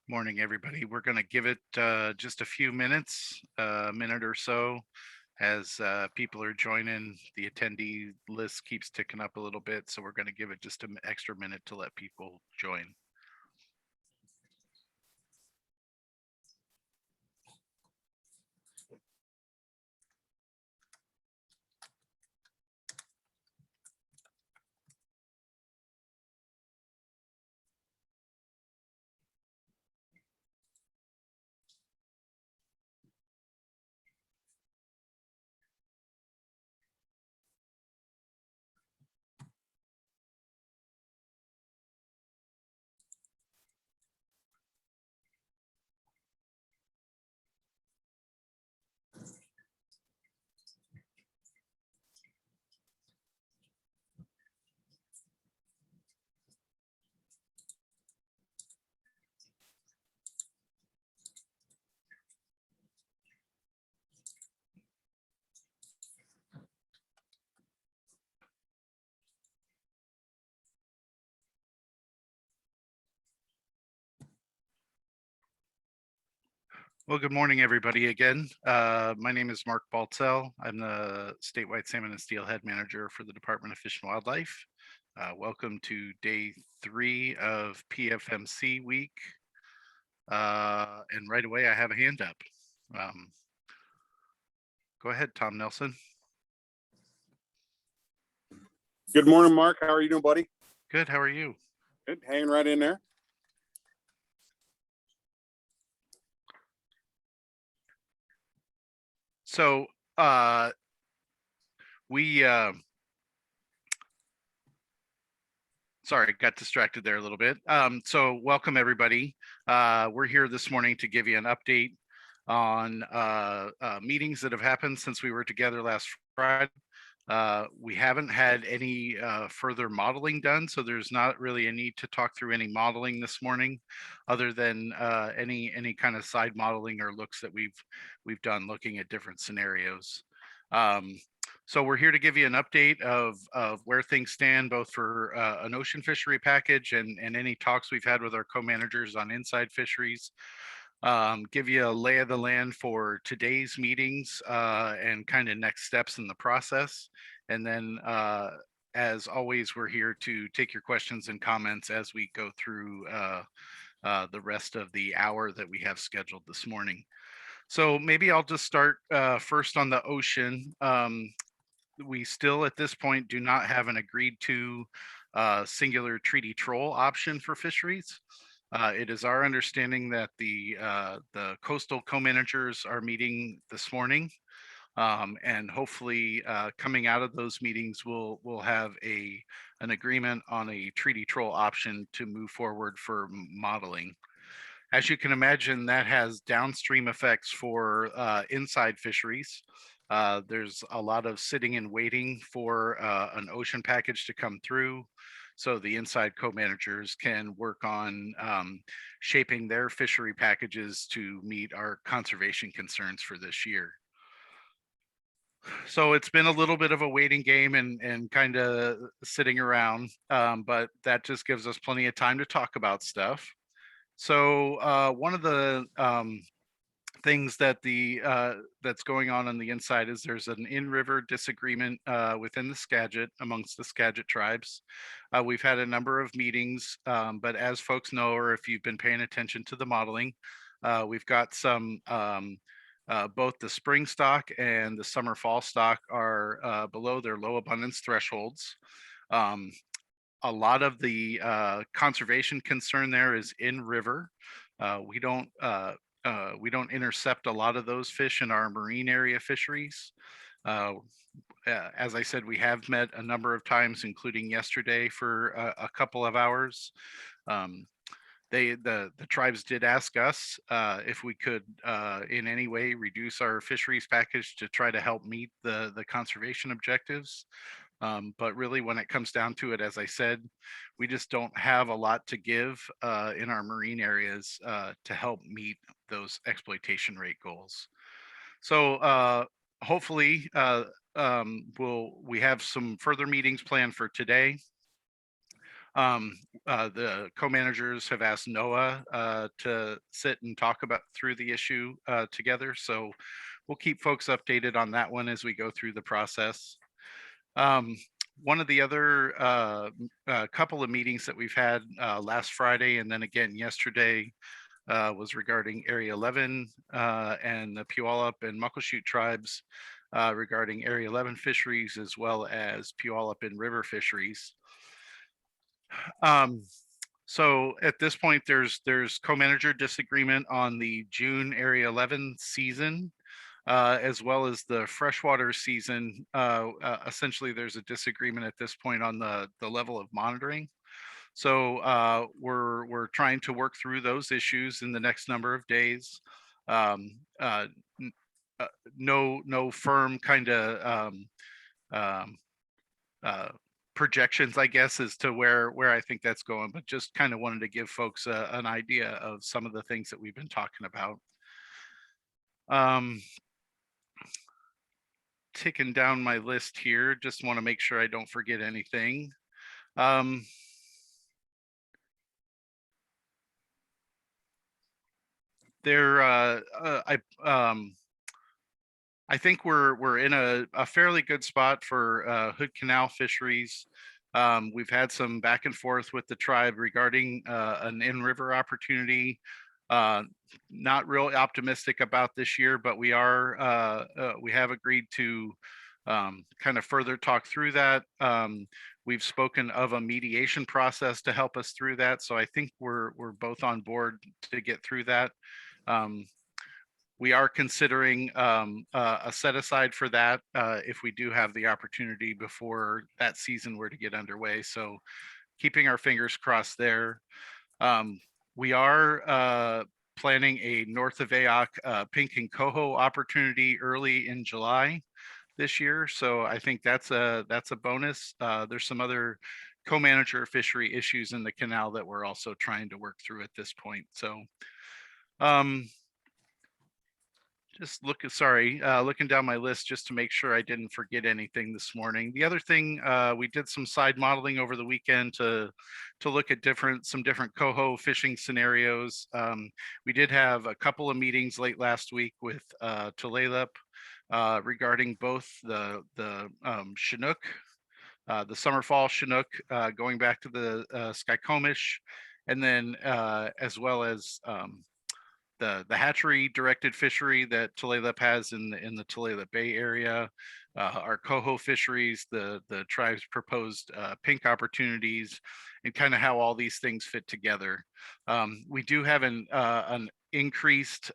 Morning, everybody. We're going to give it just a few minutes, a minute or so, as people are joining. The attendee list keeps ticking up a little bit, so we're going to give it just an extra minute to let people join. Well, good morning, everybody, again. My name is Mark Baltzell. I'm the statewide salmon and steelhead manager for the Department of Fish and Wildlife. Welcome to day 3 of PFMC week. And right away, I have a hand up. Go ahead, Tom Nelson. Good morning, Mark. How are you doing, buddy? Good. How are you? Good. Hanging right in there. So sorry, got distracted there a little bit. So welcome, everybody. We're here this morning to give you an update on meetings that have happened since we were together last Friday. We haven't had any further modeling done, so there's not really a need to talk through any modeling this morning, other than any kind of side modeling or looks that we've done looking at different scenarios. So we're here to give you an update of where things stand, both for an ocean fishery package and any talks we've had with our co-managers on inside fisheries. Give you a lay of the land for today's meetings and kind of next steps in the process. And then, as always, we're here to take your questions and comments as we go through the rest of the hour that we have scheduled this morning. So maybe I'll just start first on the ocean. We still at this point do not have an agreed to singular treaty troll option for fisheries. It is our understanding that the coastal co-managers are meeting this morning, and hopefully coming out of those meetings, we'll have an agreement on a treaty troll option to move forward for modeling. As you can imagine, that has downstream effects for inside fisheries. There's a lot of sitting and waiting for an ocean package to come through, so the inside co-managers can work on shaping their fishery packages to meet our conservation concerns for this year. So it's been a little bit of a waiting game and kind of sitting around, but that just gives us plenty of time to talk about stuff. So one of the things that that's going on the inside is there's an in-river disagreement within the Skagit, amongst the Skagit tribes. We've had a number of meetings, but as folks know, or if you've been paying attention to the modeling, we've got some both the spring stock and the summer fall stock are below their low abundance thresholds. A lot of the conservation concern there is in river. We don't intercept a lot of those fish in our marine area fisheries. As I said, we have met a number of times, including yesterday for a couple of hours. The tribes did ask us if we could in any way reduce our fisheries package to try to help meet the conservation objectives. But really, when it comes down to it, as I said, we just don't have a lot to give in our marine areas to help meet those exploitation rate goals. So hopefully we have some further meetings planned for today. The co-managers have asked NOAA to sit and talk through the issue together. So we'll keep folks updated on that one as we go through the process. One of the other couple of meetings that we've had last Friday and then again yesterday was regarding Area 11 and the Puyallup and Muckleshoot tribes regarding Area 11 fisheries, as well as Puyallup and river fisheries. So at this point, there's co-manager disagreement on the June Area 11 season, as well as the freshwater season. Essentially, there's a disagreement at this point on the level of monitoring. So we're trying to work through those issues in the next number of days. No firm kind of projections, I guess, as to where I think that's going, but just kind of wanted to give folks an idea of some of the things that we've been talking about. Ticking down my list here, just want to make sure I don't forget anything. I think we're in a fairly good spot for Hood Canal fisheries. We've had some back and forth with the tribe regarding an in-river opportunity. Not really optimistic about this year, but we have agreed to kind of further talk through that. We've spoken of a mediation process to help us through that, so I think we're both on board to get through that. We are considering a set aside for that if we do have the opportunity before that season were to get underway. So keeping our fingers crossed there. We are planning a North of AOC pink and coho opportunity early in July this year. So I think that's a bonus. There's some other co-manager fishery issues in the canal that we're also trying to work through at this point. So just looking down my list just to make sure I didn't forget anything this morning. The other thing, we did some side modeling over the weekend to look at some different coho fishing scenarios. We did have a couple of meetings late last week with Tulalip regarding both the Chinook, the summer fall Chinook, going back to the Skykomish, and then as well as the hatchery directed fishery that Tulalip has in the Tulalip Bay area, our coho fisheries, the tribe's proposed pink opportunities, and kind of how all these things fit together. We do have an increased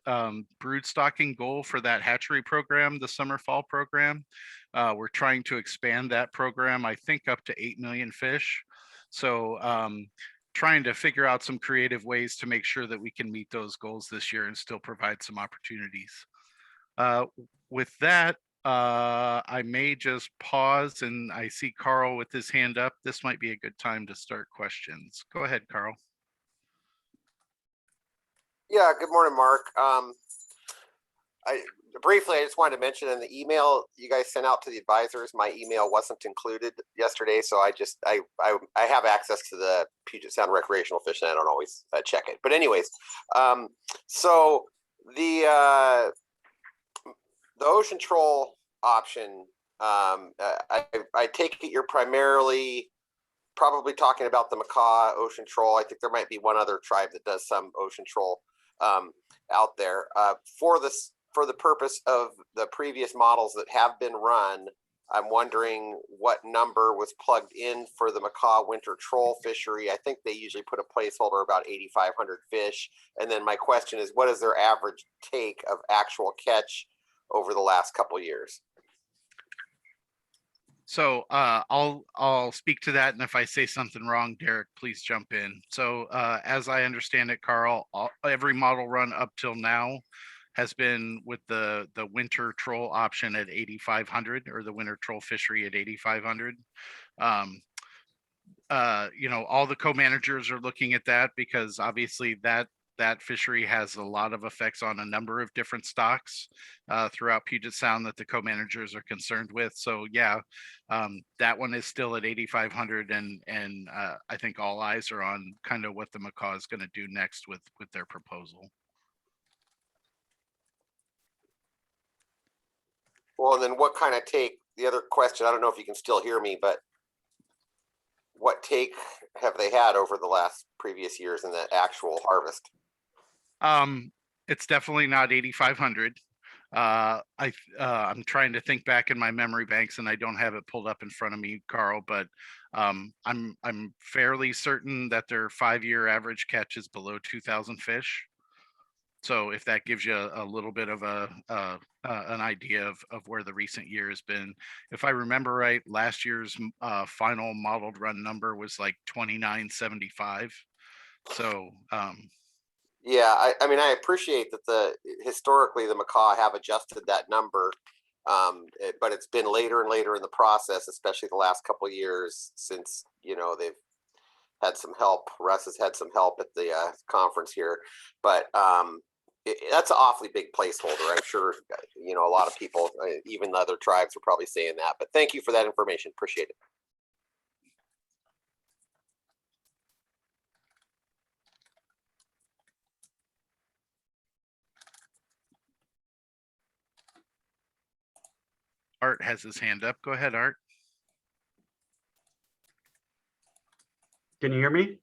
brood stocking goal for that hatchery program, the summer fall program. We're trying to expand that program, I think, up to 8 million fish. So trying to figure out some creative ways to make sure that we can meet those goals this year and still provide some opportunities. With that, I may just pause, and I see Carl with his hand up. This might be a good time to start questions. Go ahead, Carl. Yeah, good morning, Mark. Briefly, I just wanted to mention in the email you guys sent out to the advisors, my email wasn't included yesterday, so I have access to the Puget Sound recreational fishing. I don't always check it, but anyways, so the ocean troll option, I take it you're primarily probably talking about the macaw ocean troll. I think there might be one other tribe that does some ocean troll out there. For the purpose of the previous models that have been run, I'm wondering what number was plugged in for the macaw winter troll fishery. I think they usually put a placeholder about 8,500 fish. And then my question is, what is their average take of actual catch over the last couple of years? So I'll speak to that, and if I say something wrong, Derek, please jump in. So as I understand it, Carl, every model run up till now has been with the winter troll option at 8,500, or the winter troll fishery at 8,500. All the co-managers are looking at that because obviously that that fishery has a lot of effects on a number of different stocks throughout Puget Sound that the co-managers are concerned with. So yeah, that one is still at 8,500, and I think all eyes are on kind of what the macaw is going to do next with their proposal. Well, and then what kind of take, the other question, I don't know if you can still hear me, but what take have they had over the last previous years in the actual harvest? It's definitely not 8,500. I'm trying to think back in my memory banks, and I don't have it pulled up in front of me, Carl, but I'm fairly certain that their 5-year average catch is below 2,000 fish. So if that gives you a little bit of an idea of where the recent year has been, if I remember right, last year's final modeled run number was like 2975. So Yeah, I mean, I appreciate that historically the macaw have adjusted that number, but it's been later and later in the process, especially the last couple of years since, you know, they've had some help. Russ has had some help at the conference here, but that's an awfully big placeholder. I'm sure, you know, a lot of people, even the other tribes, are probably saying that. But thank you for that information. Appreciate it. Art has his hand up. Go ahead, Art. Can you hear me?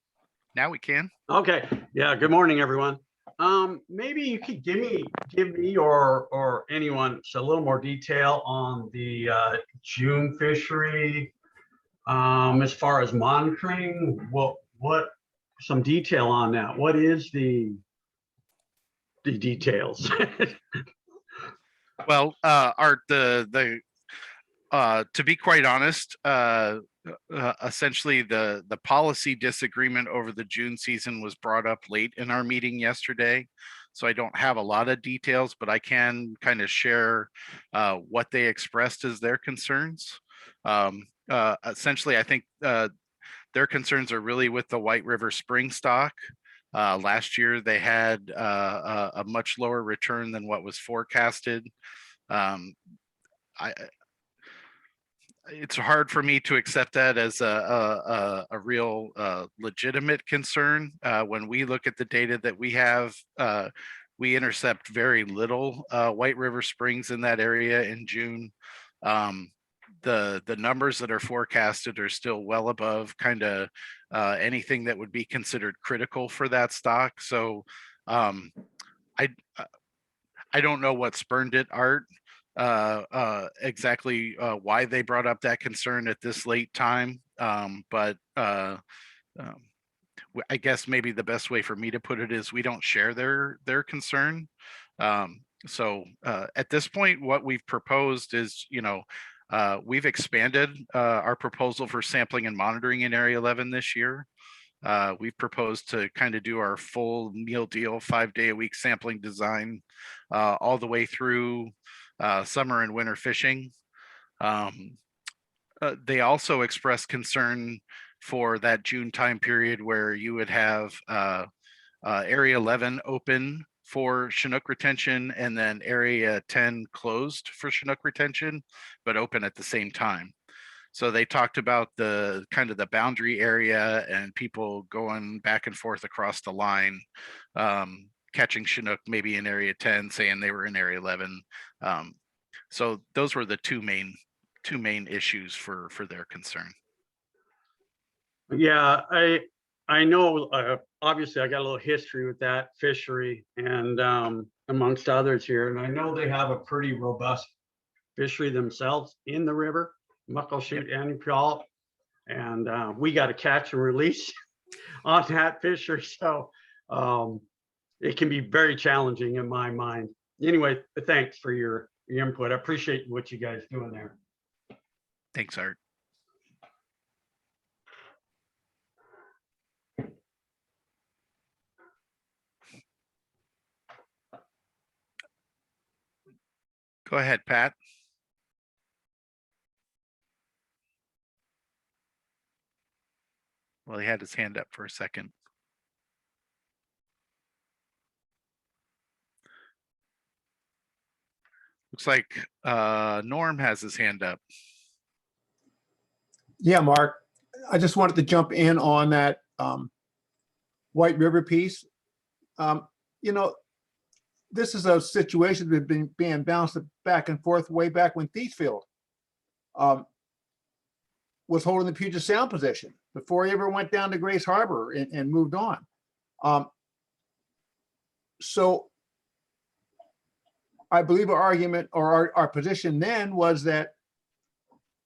Now we can. Okay. Yeah. Good morning, everyone. Maybe you could give me or anyone a little more detail on the June fishery. As far as monitoring, what some detail on that? What is the details? Well, Art, to be quite honest, essentially the policy disagreement over the June season was brought up late in our meeting yesterday. So I don't have a lot of details, but I can kind of share what they expressed as their concerns. Essentially, I think their concerns are really with the White River spring stock. Last year, they had a much lower return than what was forecasted. It's hard for me to accept that as a real legitimate concern. When we look at the data that we have, we intercept very little White River Springs in that area in June. The numbers that are forecasted are still well above kind of anything that would be considered critical for that stock. So I don't know what spurned it, Art. Exactly why they brought up that concern at this late time. But I guess maybe the best way for me to put it is we don't share their concern. So at this point, what we've proposed is, you know, we've expanded our proposal for sampling and monitoring in Area 11 this year. We've proposed to kind of do our full meal deal 5-day-a-week sampling design all the way through summer and winter fishing. They also expressed concern for that June time period where you would have Area 11 open for Chinook retention and then Area 10 closed for Chinook retention, but open at the same time. So they talked about the kind of the boundary area and people going back and forth across the line, catching Chinook maybe in Area 10, saying they were in Area 11. So those were the two main issues for their concern. Yeah, I know. Obviously, I got a little history with that fishery, and amongst others here, and I know they have a pretty robust fishery themselves in the river, Muckleshoot and Puyallup, and we got to catch and release on that fishery, so it can be very challenging in my mind. Anyway, thanks for your input. I appreciate what you guys doing there. Thanks, Art. Go ahead, Pat. Well, he had his hand up for a second. Looks like Norm has his hand up. Yeah, Mark, I just wanted to jump in on that White River piece. You know, this is a situation that's been being bounced back and forth way back when Thiesfield was holding the Puget Sound position before he ever went down to Grace Harbor and moved on. So I believe our argument or our position then was that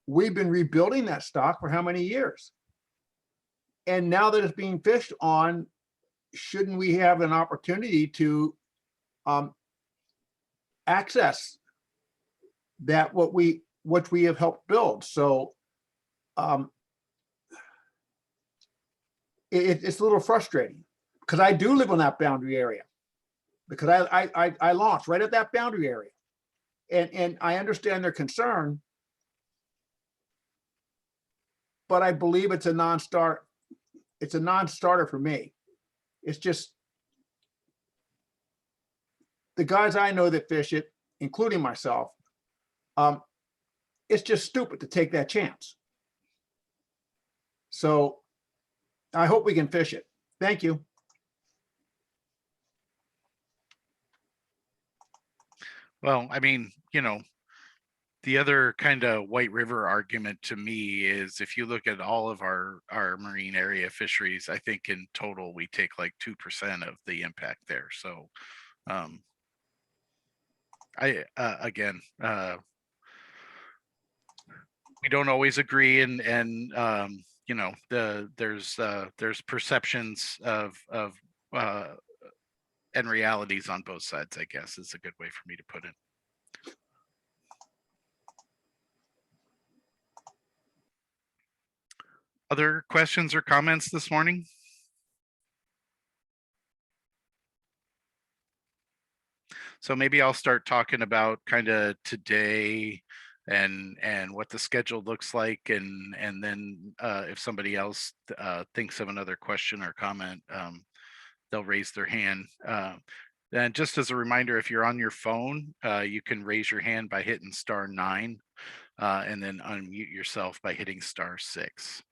we've been rebuilding that stock for how many years? And now that it's being fished on, shouldn't we have an opportunity to access that what we have helped build? So it's a little frustrating because I do live on that boundary area, because I launched right at that boundary area, and I understand their concern, but I believe it's a non-starter. It's a non-starter for me. It's just the guys I know that fish it, including myself. It's just stupid to take that chance. So I hope we can fish it. Thank you. Well, I mean, you know, the other kind of White River argument to me is if you look at all of our marine area fisheries, I think in total we take like 2% of the impact there. So again, we don't always agree, and you know, there's perceptions of and realities on both sides, I guess is a good way for me to put it. Other questions or comments this morning? So maybe I'll start talking about kind of today and what the schedule looks like, and then if somebody else thinks of another question or comment, they'll raise their hand. And just as a reminder, if you're on your phone, you can raise your hand by hitting *9 and then unmute yourself by hitting *6.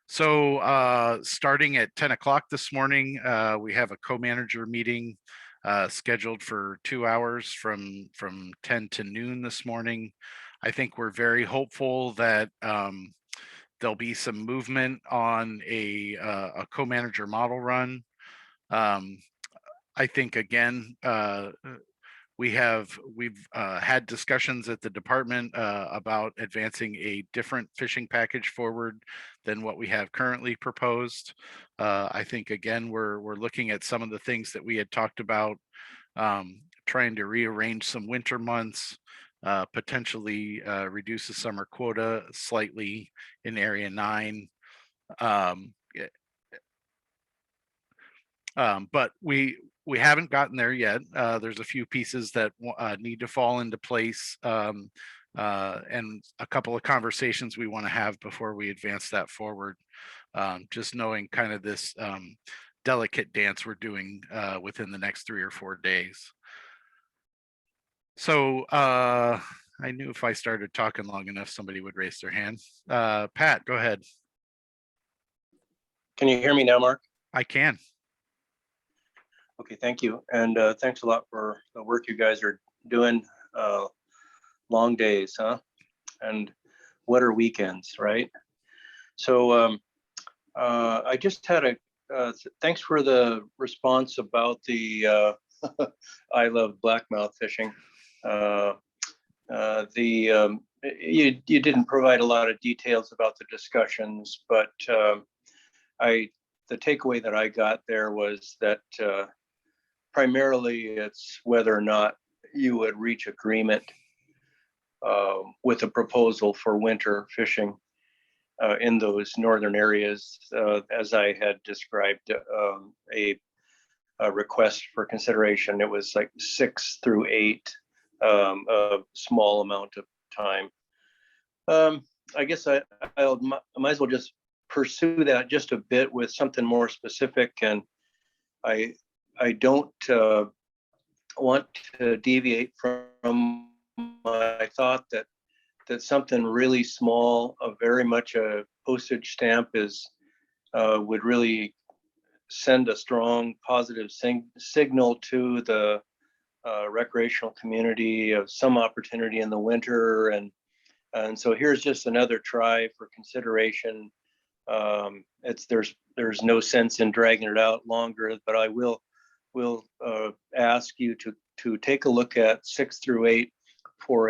So starting at 10 o'clock this morning, we have a co-manager meeting scheduled for 2 hours from 10 to noon this morning. I think we're very hopeful that there'll be some movement on a co-manager model run. I think again, we've had discussions at the department about advancing a different fishing package forward than what we have currently proposed. I think again, we're looking at some of the things that we had talked about, trying to rearrange some winter months, potentially reduce the summer quota slightly in Area 9. But we haven't gotten there yet. There's a few pieces that need to fall into place, and a couple of conversations we want to have before we advance that forward. Just knowing kind of this delicate dance we're doing within the next 3 or 4 days. So I knew if I started talking long enough, somebody would raise their hand. Pat, go ahead. Can you hear me now, Mark? I can. Okay, thank you. And thanks a lot for the work you guys are doing. Long days, huh? And what are weekends, right? So I just had thanks for the response about the I love blackmouth fishing. You didn't provide a lot of details about the discussions, but the takeaway that I got there was that primarily it's whether or not you would reach agreement with a proposal for winter fishing in those northern areas, as I had described a request for consideration. It was like 6 through 8, a small amount of time. I guess I might as well just pursue that just a bit with something more specific. And I don't want to deviate from my thought that something really small, very much a postage stamp, would really send a strong positive signal to the recreational community of some opportunity in the winter. And so here's just another try for consideration. There's no sense in dragging it out longer, but I will ask you to take a look at 6 through 8 for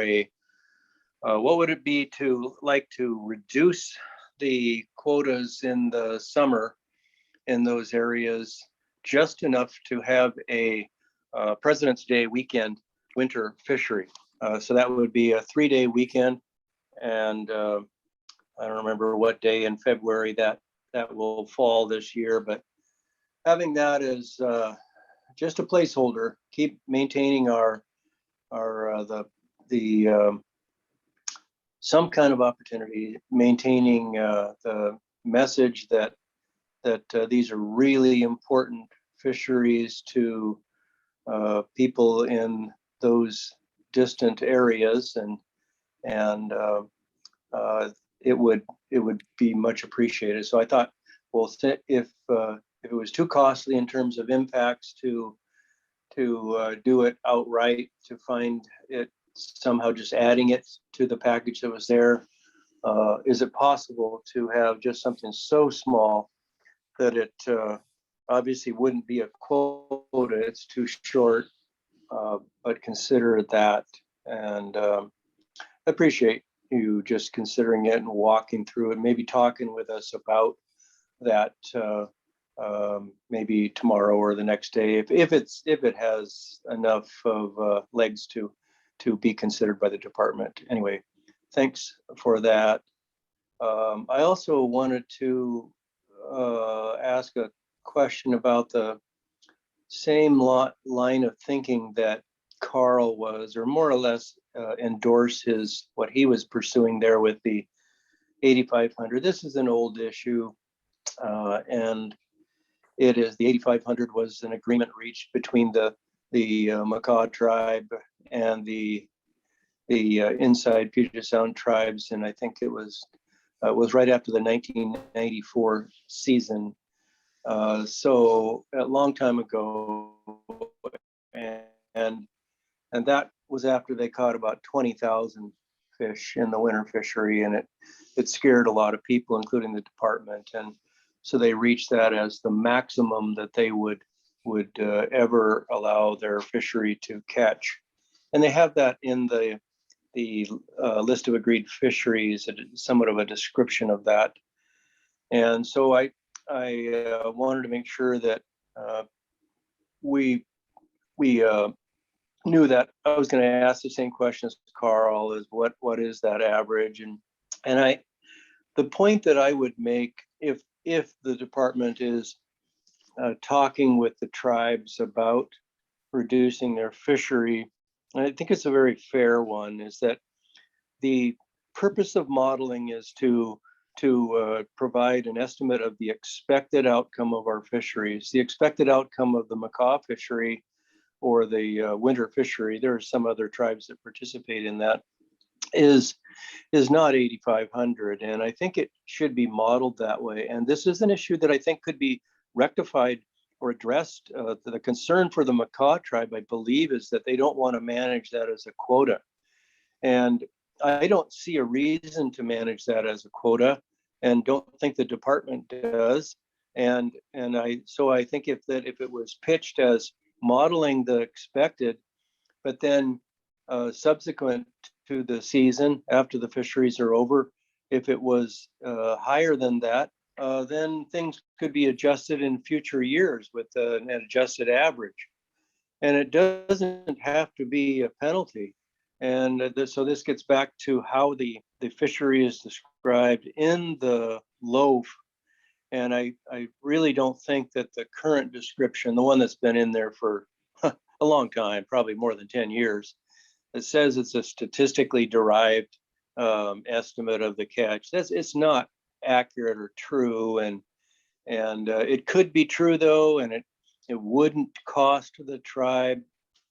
what would it be to reduce the quotas in the summer in those areas just enough to have a President's Day weekend winter fishery. So that would be a 3-day weekend, and I don't remember what day in February that will fall this year, but having that as just a placeholder, keep maintaining our some kind of opportunity, maintaining the message that these are really important fisheries to people in those distant areas, and it would be much appreciated. So I thought, well, if it was too costly in terms of impacts to do it outright, to find it somehow just adding it to the package that was there, is it possible to have just something so small that it obviously wouldn't be a quota, it's too short, but consider that. And appreciate you just considering it and walking through it, maybe talking with us about that maybe tomorrow or the next day, if it has enough of legs to be considered by the department. Anyway, thanks for that. I also wanted to ask a question about the same line of thinking that Carl was, or more or less endorse what he was pursuing there with the 8,500. This is an old issue, and it is, the 8,500 was an agreement reached between the Makah tribe and the inside Puget Sound tribes, and I think it was right after the 1994 season. So a long time ago, and that was after they caught about 20,000 fish in the winter fishery, and it scared a lot of people, including the department. And so they reached that as the maximum that they would ever allow their fishery to catch. And they have that in the list of agreed fisheries, somewhat of a description of that. And so I wanted to make sure that we knew that I was going to ask the same question as Carl, is what is that average? And the point that I would make, if the department is talking with the tribes about reducing their fishery, and I think it's a very fair one, is that the purpose of modeling is to provide an estimate of the expected outcome of our fisheries. The expected outcome of the Makah fishery or the winter fishery, there are some other tribes that participate in that, is not 8,500. And I think it should be modeled that way. And this is an issue that I think could be rectified or addressed. The concern for the Makah tribe, I believe, is that they don't want to manage that as a quota. And I don't see a reason to manage that as a quota, and don't think the department does. And I think if it was pitched as modeling the expected, but then subsequent to the season, after the fisheries are over, if it was higher than that, then things could be adjusted in future years with an adjusted average. And it doesn't have to be a penalty. And so this gets back to how the fishery is described in the loaf. And I really don't think that the current description, the one that's been in there for a long time, probably more than 10 years, it says it's a statistically derived estimate of the catch. It's not accurate or true. And it could be true, though, and it wouldn't cost the tribe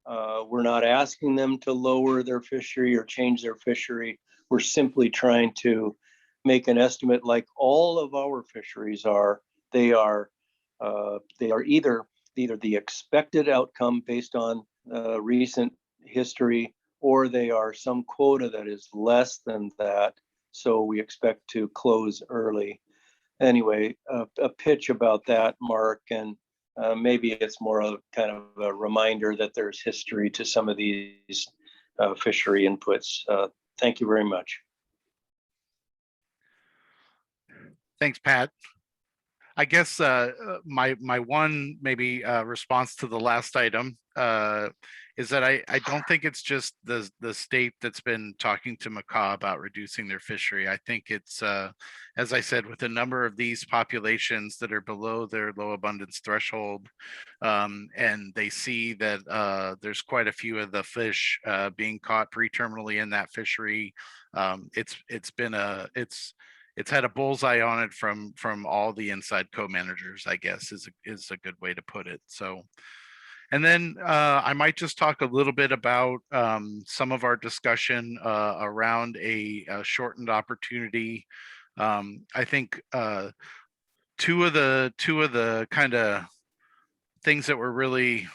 We're not asking them to lower their fishery or change their fishery. We're simply trying to make an estimate like all of our fisheries are. They are either the expected outcome based on recent history, or they are some quota that is less than that. So we expect to close early. Anyway, a pitch about that, Mark, and maybe it's more of kind of a reminder that there's history to some of these fishery inputs. Thank you very much. Thanks, Pat. I guess my one maybe response to the last item is that I don't think it's just the state that's been talking to Macaw about reducing their fishery. I think it's as I said, with a number of these populations that are below their low abundance threshold, and they see that there's quite a few of the fish being caught pre-terminally in that fishery. It's had a bullseye on it from all the inside co-managers, I guess is a good way to put it. So, and then I might just talk a little bit about some of our discussion around a shortened opportunity. I think two of the kind of things that were really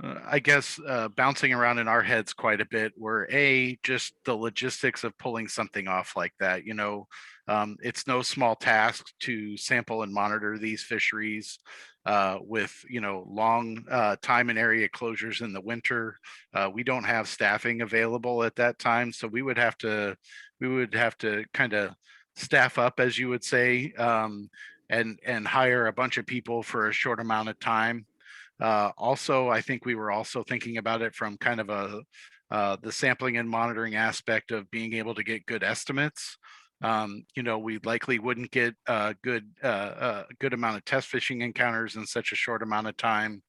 I guess bouncing around in our heads quite a bit were just the logistics of pulling something off like that. It's no small task to sample and monitor these fisheries with long time and area closures in the winter. We don't have staffing available at that time, so we would have to kind of staff up, as you would say, and hire a bunch of people for a short amount of time. Also, I think we were also thinking about it from kind of the sampling and monitoring aspect of being able to get good estimates. We likely wouldn't get a good amount of test fishing encounters in such a short amount of time.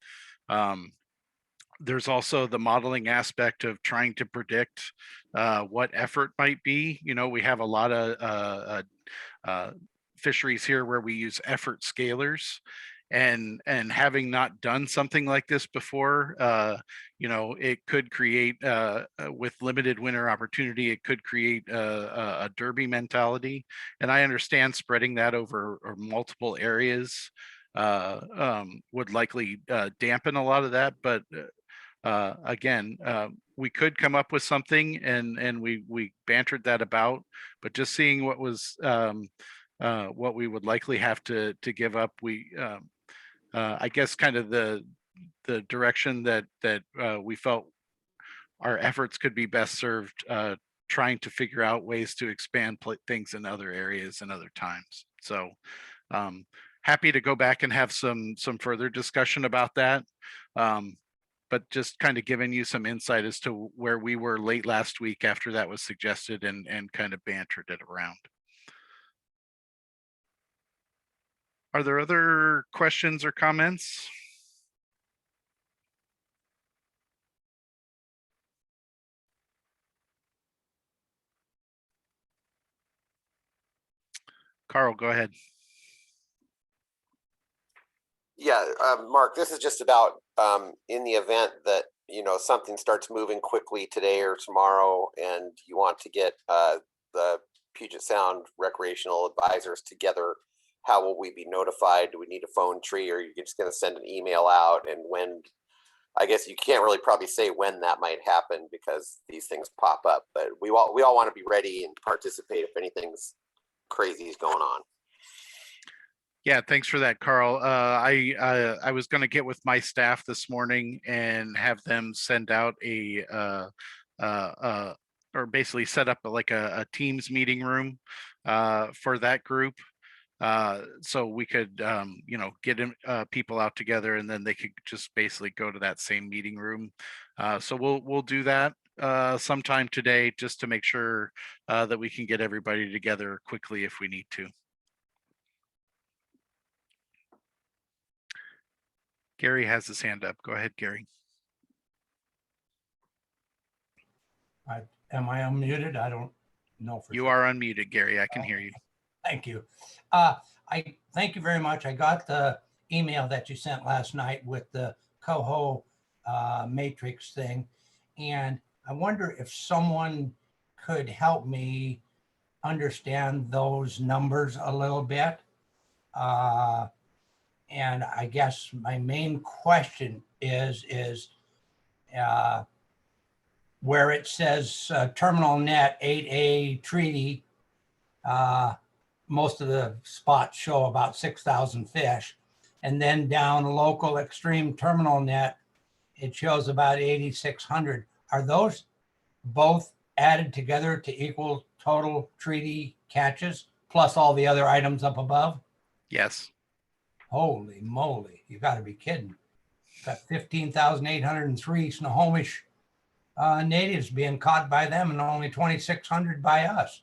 There's also the modeling aspect of trying to predict what effort might be. We have a lot of fisheries here where we use effort scalers. And having not done something like this before, it could create with limited winter opportunity, it could create a derby mentality. And I understand spreading that over multiple areas would likely dampen a lot of that. But again, we could come up with something, and we bantered that about. But just seeing what was what we would likely have to give up, I guess kind of the direction that we felt our efforts could be best served trying to figure out ways to expand things in other areas and other times. So happy to go back and have some further discussion about that. But just kind of giving you some insight as to where we were late last week after that was suggested and kind of bantered it around. Are there other questions or comments? Carl, go ahead. Yeah, Mark, this is just about in the event that something starts moving quickly today or tomorrow, and you want to get the Puget Sound recreational advisors together. How will we be notified? Do we need a phone tree, or are you just going to send an email out? And when? I guess you can't really probably say when that might happen because these things pop up. But we all want to be ready and participate if anything's crazy is going on. Yeah, thanks for that, Carl. I was going to get with my staff this morning and have them send out or basically set up like a Teams meeting room for that group. So we could, get people out together, and then they could just basically go to that same meeting room. So we'll do that sometime today, just to make sure that we can get everybody together quickly if we need to. Gary has his hand up. Go ahead, Gary. Am I unmuted? I don't know for You sure. are unmuted, Gary. I can hear you. Thank you. I thank you very much. I got the email that you sent last night with the coho matrix thing. And I wonder if someone could help me understand those numbers a little bit. And I guess my main question is where it says terminal net 8A treaty, most of the spots show about 6,000 fish. And then down local extreme terminal net, it shows about 8,600. Are those both added together to equal total treaty catches plus all the other items up above? Yes. Holy moly, you got to be kidding. Got 15,803 Snohomish natives being caught by them and only 2,600 by us.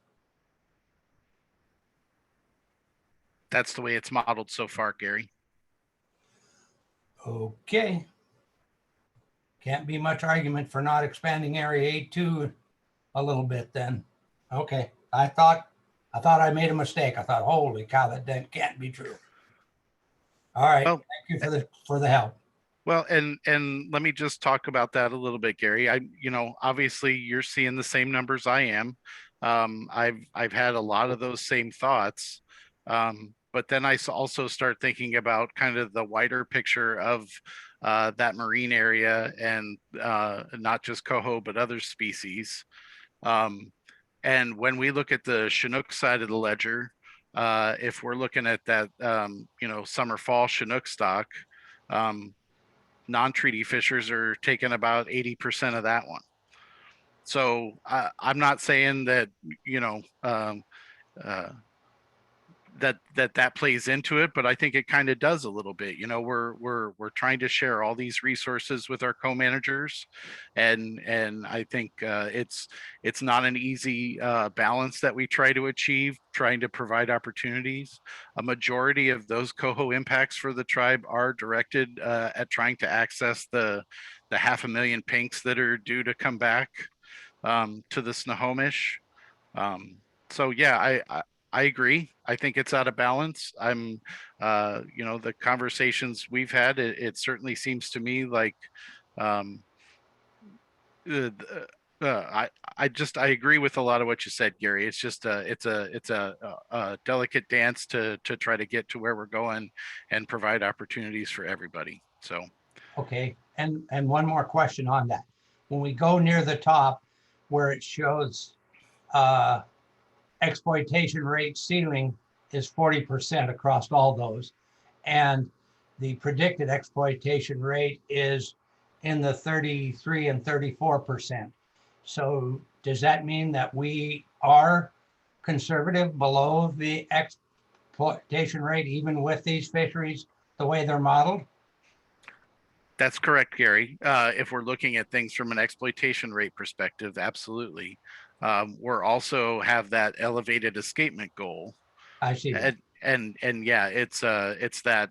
That's the way it's modeled so far, Gary. Okay. Can't be much argument for not expanding Area 82 a little bit then. Okay. I thought I made a mistake. I thought, holy cow, that can't be true. All right. Well, thank you for the help. Well, and let me just talk about that a little bit, Gary. Obviously you're seeing the same numbers I am. I've had a lot of those same thoughts. But then I also start thinking about kind of the wider picture of that marine area and not just coho, but other species. And when we look at the Chinook side of the ledger, if we're looking at that, summer fall Chinook stock, non-treaty fishers are taking about 80% of that one. So I'm not saying that, that plays into it, but I think it kind of does a little bit. We're trying to share all these resources with our co-managers, and I think it's not an easy balance that we try to achieve, trying to provide opportunities. A majority of those coho impacts for the tribe are directed at trying to access the 500,000 pinks that are due to come back to the Snohomish. So yeah, I agree. I think it's out of balance. The conversations we've had, it certainly seems to me like, I agree with a lot of what you said, Gary. It's just it's a delicate dance to try to get to where we're going and provide opportunities for everybody. So. Okay, and one more question on that. When we go near the top where it shows exploitation rate ceiling is 40% across all those, and the predicted exploitation rate is in the 33 and 34%. So does that mean that we are conservative below the exploitation rate even with these fisheries the way they're modeled? That's correct, Gary. If we're looking at things from an exploitation rate perspective, absolutely. We're also have that elevated escapement goal. I see that. And yeah, it's that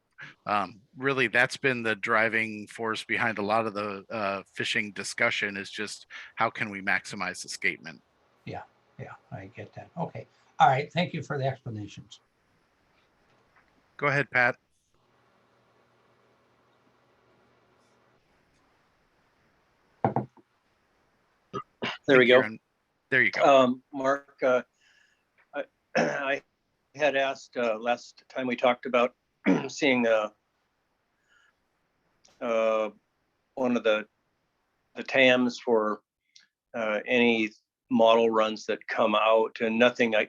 really that's been the driving force behind a lot of the fishing discussion is just how can we maximize escapement? Yeah, I get that. Okay. All right. Thank you for the explanations. Go ahead, Pat. There we go. There you go. Mark, I had asked last time we talked about seeing one of the TAMs for any model runs that come out, and nothing. I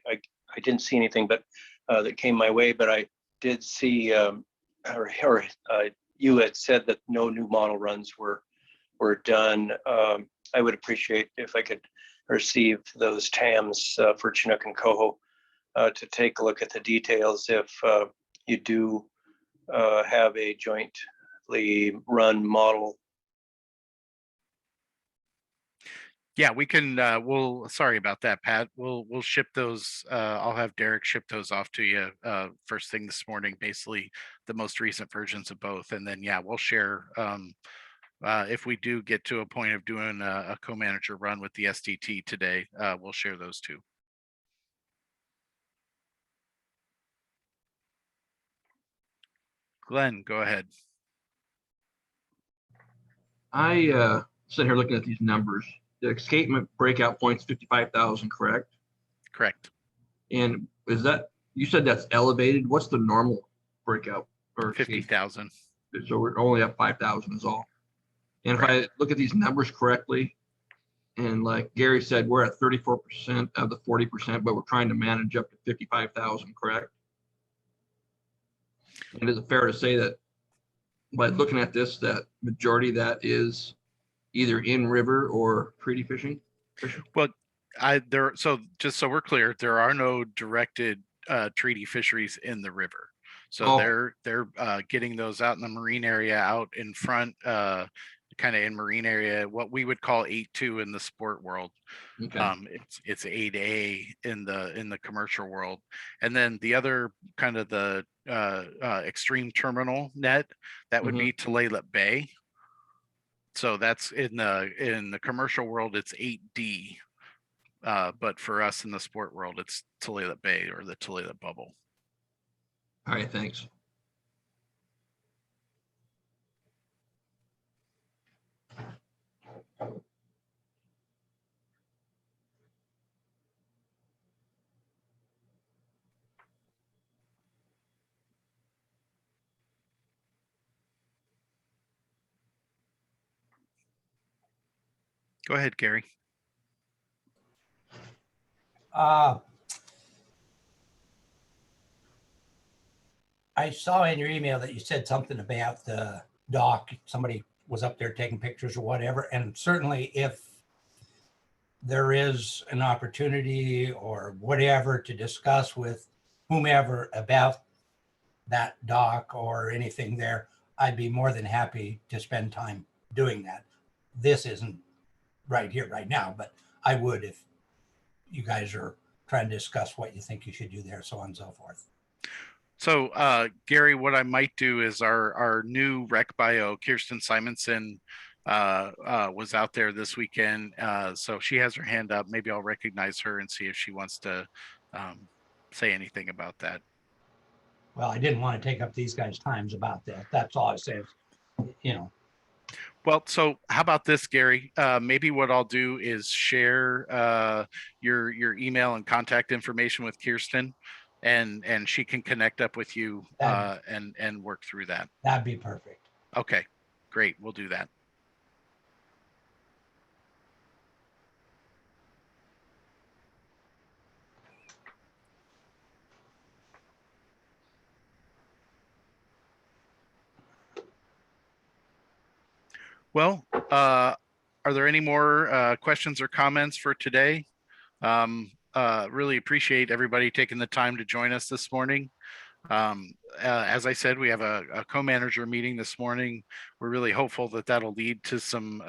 didn't see anything, but that came my way. But I did see, you had said that no new model runs were done. I would appreciate if I could receive those TAMs for Chinook and Coho to take a look at the details if you do have a jointly run model. Yeah, we can. Sorry about that, Pat. We'll ship those. I'll have Derek ship those off to you first thing this morning. Basically, the most recent versions of both, and then yeah, we'll share. If we do get to a point of doing a co-manager run with the STT today, we'll share those too. Glenn, go ahead. sitting here looking at these numbers. The escapement breakout points 55,000, correct? Correct. And is that, you said that's elevated? What's the normal breakout or escape? 50,000. So we're only at 5,000 is all. And if I look at these numbers correctly, and like Gary said, we're at 34% of the 40%, but we're trying to manage up to 55,000, correct? And is it fair to say that by looking at this, that majority of that is either in river or treaty fishing? Well, so just so we're clear, there are no directed treaty fisheries in the river. So Oh. they're getting those out in the marine area, out in front, kind of in marine area, what we would call 8-2 in the sport world. Okay. It's 8A in the commercial world, and then the other kind of the extreme terminal net that would be Tulalip Bay. So that's in the commercial world, it's 8D. But for us in the sport world, it's Tulalip Bay or the Tulalip Bubble. All right, thanks. Go ahead, Gary. I saw in your email that you said something about the dock. Somebody was up there taking pictures or whatever. And certainly if there is an opportunity or whatever to discuss with whomever about that dock or anything there, I'd be more than happy to spend time doing that. This isn't right here, right now, but I would if you guys are trying to discuss what you think you should do there, so on and so forth. So Gary, what I might do is our new rec bio, Kirsten Simonson, was out there this weekend. So she has her hand up. Maybe I'll recognize her and see if she wants to say anything about that. Well, I didn't want to take up these guys' times about that. That's all I say. You know. Well, so how about this, Gary? Maybe what I'll do is share your email and contact information with Kirsten, and she can connect up with you and work through that. That'd be perfect. Okay, great. We'll do that. Well, are there any more questions or comments for today? Really appreciate everybody taking the time to join us this morning. As I said, we have a co-manager meeting this morning. We're really hopeful that that'll lead to some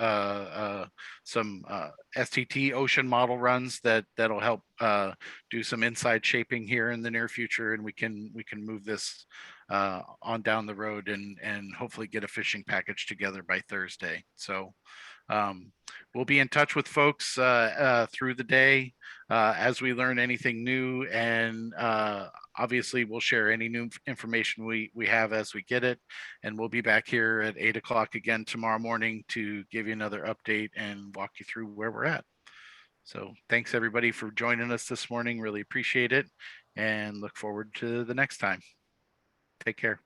STT ocean model runs that'll help do some inside shaping here in the near future, and we can move this on down the road and hopefully get a fishing package together by Thursday. So we'll be in touch with folks through the day as we learn anything new, and obviously we'll share any new information we have as we get it, and we'll be back here at 8 o'clock again tomorrow morning to give you another update and walk you through where we're at. So thanks everybody for joining us this morning. Really appreciate it and look forward to the next time. Take care.